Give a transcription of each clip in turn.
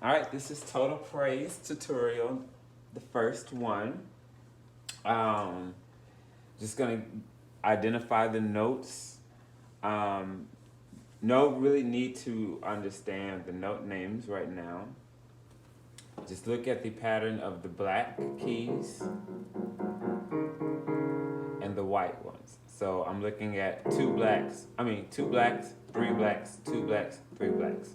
All right, this is Total Praise tutorial, the first one. Um, just gonna identify the notes. No really need to understand the note names right now. Just look at the pattern of the black keys and the white ones. So I'm looking at two blacks, three blacks, two blacks, three blacks.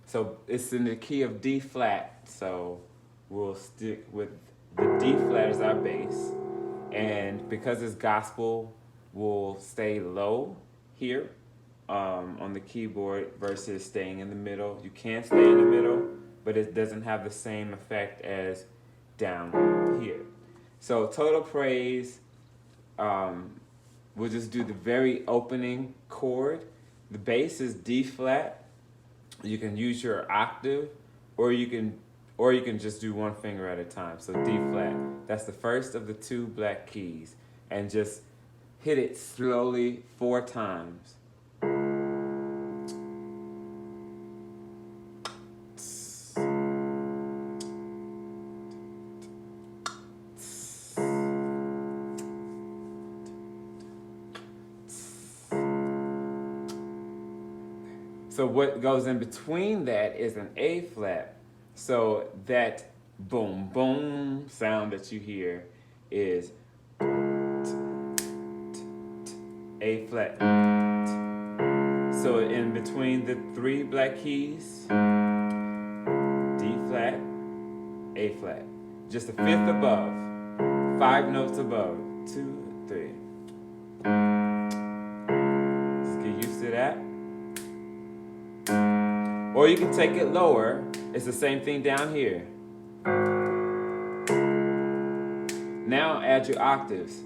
So it's in the key of D flat, so we'll stick with the D flat as our bass. And because it's gospel, we'll stay low here on the keyboard versus staying in the middle. You can stay in the middle, but it doesn't have the same effect as down here. So Total Praise, we'll just do the very opening chord. The bass is D flat. You can use your octave, or you can just do one finger at a time. So D flat. That's the first of the two black keys, and just hit it slowly 4 times. So what goes in between that is an A flat. So that boom, boom sound that you hear is A flat. So in between the 3 black keys, D flat, A flat. Just a fifth above, 5 notes above, 2, 3. Just get used to that. Or you can take it lower. It's the same thing down here. Now add your octaves.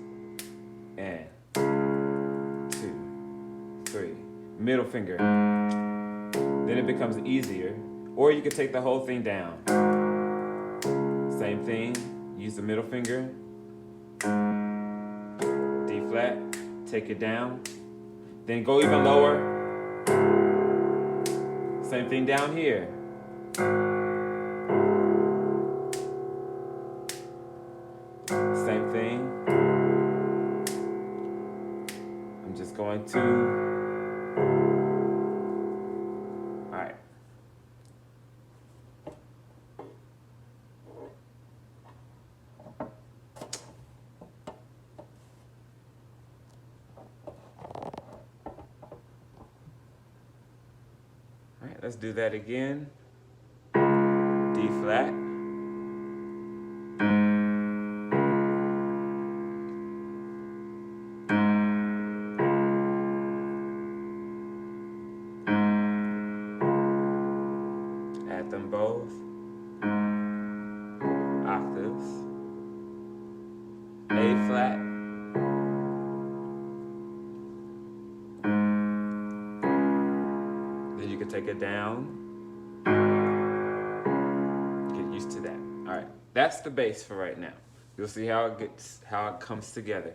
And 2, 3. Middle finger. Then it becomes easier. Or you can take the whole thing down. Same thing. Use the middle finger. D flat. Take it down. Then go even lower. Same thing down here. Same thing. I'm just going to. All right. All right, let's do that again. D flat. Add them both. Octaves. A flat. Then you can take it down. Get used to that. All right, that's the bass for right now. You'll see how it comes together.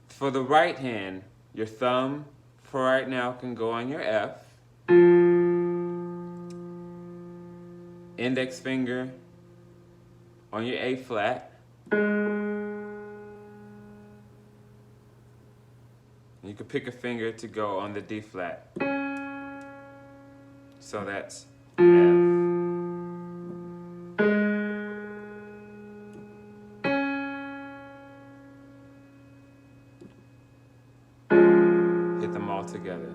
For the right hand, your thumb for right now can go on your F. Index finger on your A flat. You can pick a finger to go on the D flat. So that's F. Hit them all together.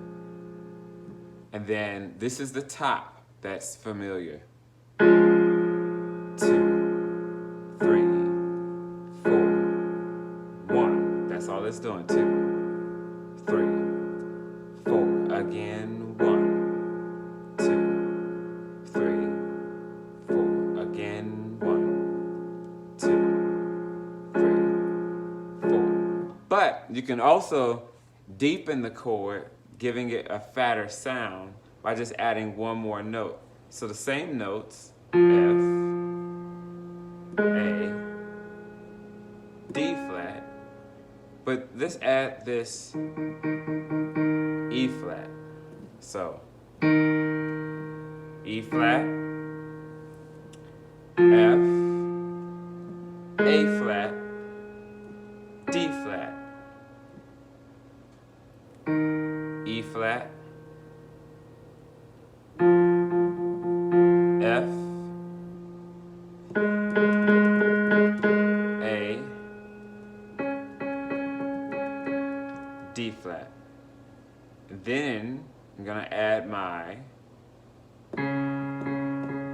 And then this is the top that's familiar. 2, 3, 4, 1. That's all it's doing. 2, 3, 4. Again, 1, 2, 3, 4. Again, 1, 2, 3, 4. But you can also deepen the chord, giving it a fatter sound by just adding one more note. So the same notes, F, A, D flat, but let's add this E flat. So E flat, F, A flat, D flat, E flat, F, A, D flat. Then I'm gonna add my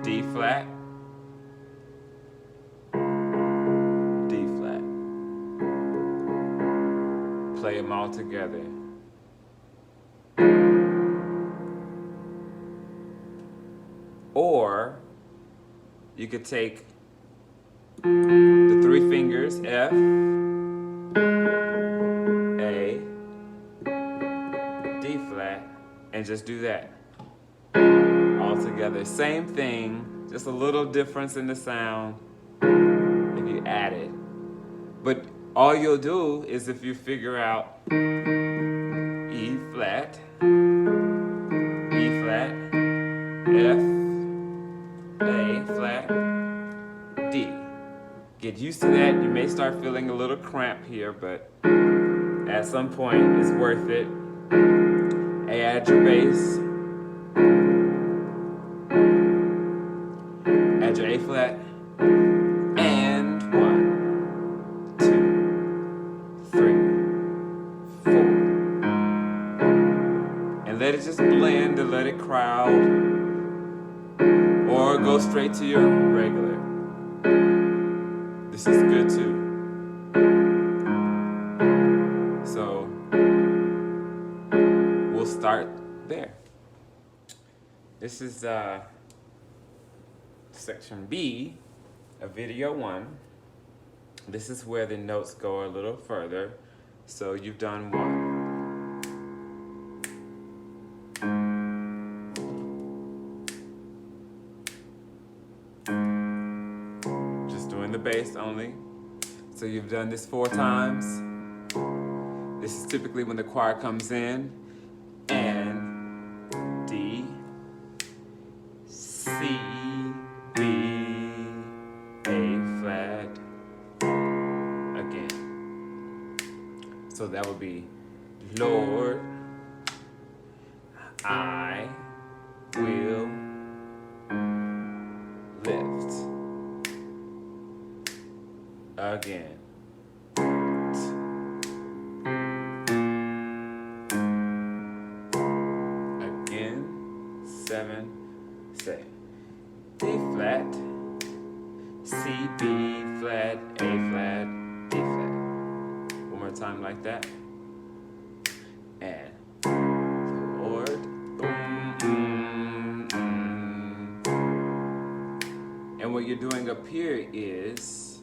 D flat, D flat. Play them all together. Or you could take the three fingers, F, A, D flat, and just do that all together. Same thing, just a little difference in the sound if you add it. But all you'll do is if you figure out E flat, E flat, F, A flat, D. Get used to that. You may start feeling a little cramp here, but at some point it's worth it. Add your bass. Add your A flat. And 1, 2, 3, 4. And let it just blend and let it crowd. Or go straight to your regular. This is good too. So we'll start there. This is section B of video 1. This is where the notes go a little further. So you've done 1. The bass only. So you've done this 4 times. This is typically when the choir comes in. And D, C, B, A flat, again. So that would be Lord, I will lift. Again. Again. 7. Say D flat, C, B flat, A flat, D flat. One more time like that. And Lord. And what you're doing up here is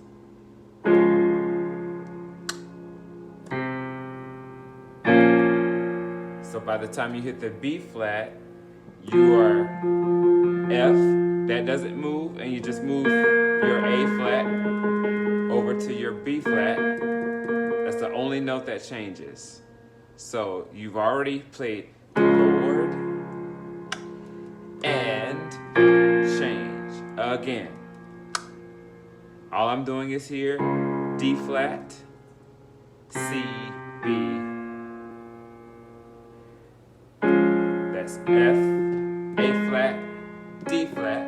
so by the time you hit the B flat, you are F, that doesn't move, and you just move your A flat over to your B flat. That's the only note that changes. So you've already played Lord and change again. All I'm doing is here, D flat, C, B. That's F, A flat, D flat.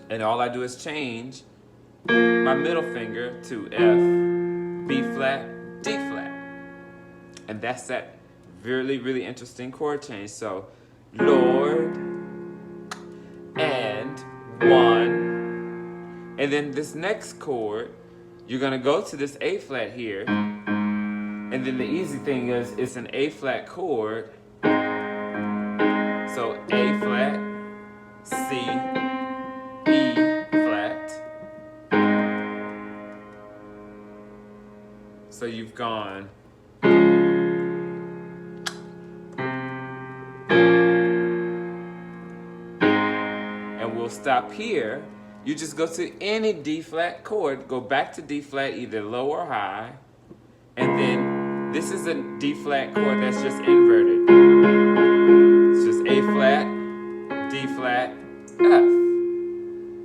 And all I do is change my middle finger to F, B flat, D flat. And that's that really, really interesting chord change. So, Lord, and 1. And then this next chord, you're gonna go to this A flat here. And then the easy thing is, it's an A flat chord. So A flat, C, E flat. So you've gone. And we'll stop here. You just go to any D flat chord, go back to D flat, either low or high. And then this is a D flat chord that's just inverted. It's just A flat, D flat, F.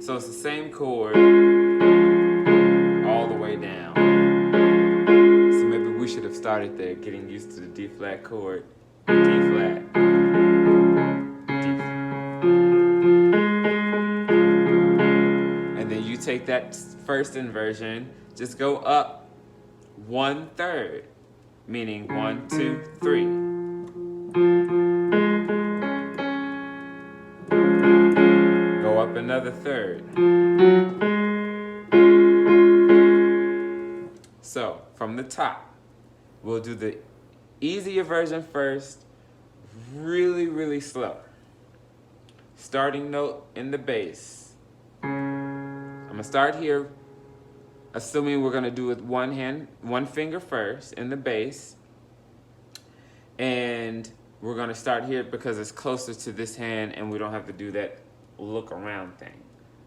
So it's the same chord all the way down. So maybe we should have started there, getting used to the D flat chord. D flat. And then you take that first inversion, just go up 1/3, meaning 1, 2, 3. Go up another third. So from the top, we'll do the easier version first, really, really slow. Starting note in the bass. I'm gonna start here, assuming we're gonna do it with one hand, one finger first in the bass. And we're gonna start here because it's closer to this hand and we don't have to do that look around thing.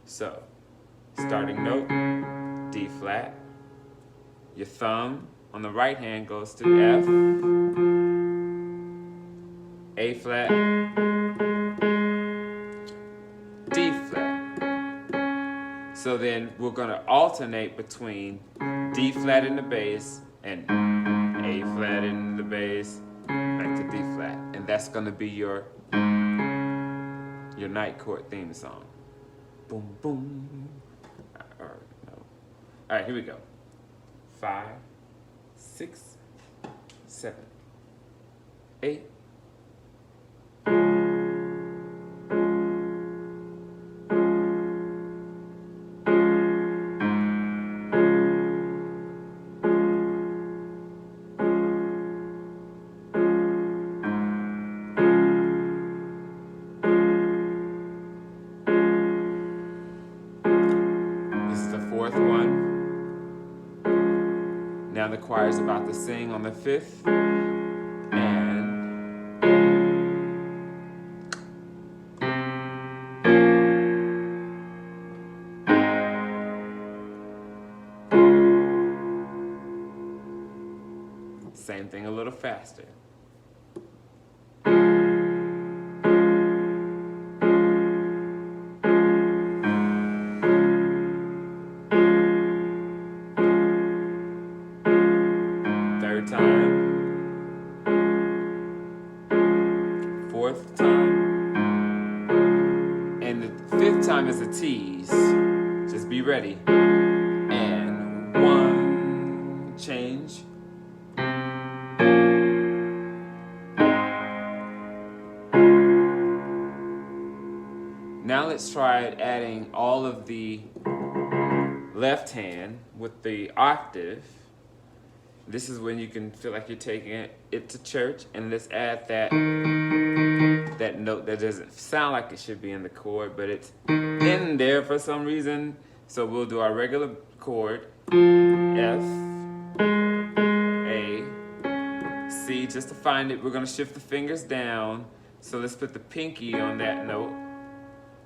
So, starting note, D flat. Your thumb on the right hand goes to F, A flat, D flat. So then we're gonna alternate between D flat in the bass and A flat in the bass, back to D flat. And that's gonna be your night court theme song. Boom, boom. Or no. All right, here we go. 5, 6, 7, 8. Fourth one. Now the choir's about to sing on the 5th, and same thing a little faster. Time, 4th time, and the 5th time is a tease. Just be ready. And 1, change. Now let's try adding all of the left hand with the octave. This is when you can feel like you're taking it to church, and let's add that note that doesn't sound like it should be in the chord, but it's in there for some reason. So we'll do our regular chord, F, A, C. Just to find it, we're gonna shift the fingers down. So let's put the pinky on that note.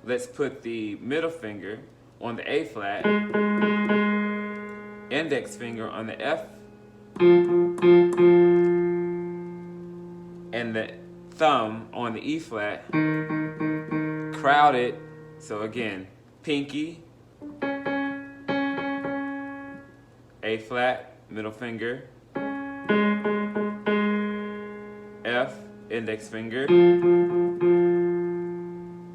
Let's put the middle finger on the A flat, index finger on the F, and the thumb on the E flat, crowd it. So again, pinky, A flat, middle finger, F, index finger,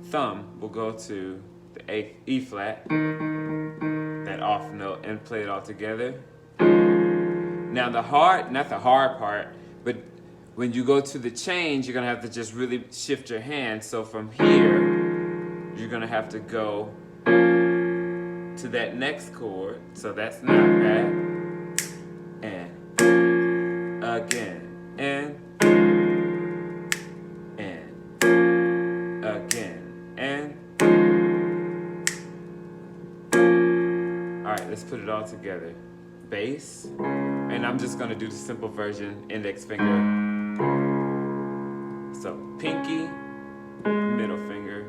thumb will go to the E flat, that off note, and play it all together. Now not the hard part, but when you go to the change, you're gonna have to just really shift your hand. So from here, you're gonna have to go to that next chord. So that's not bad. And again, and again, and. All right, let's put it all together. Bass, and I'm just gonna do the simple version, index finger. So pinky, middle finger,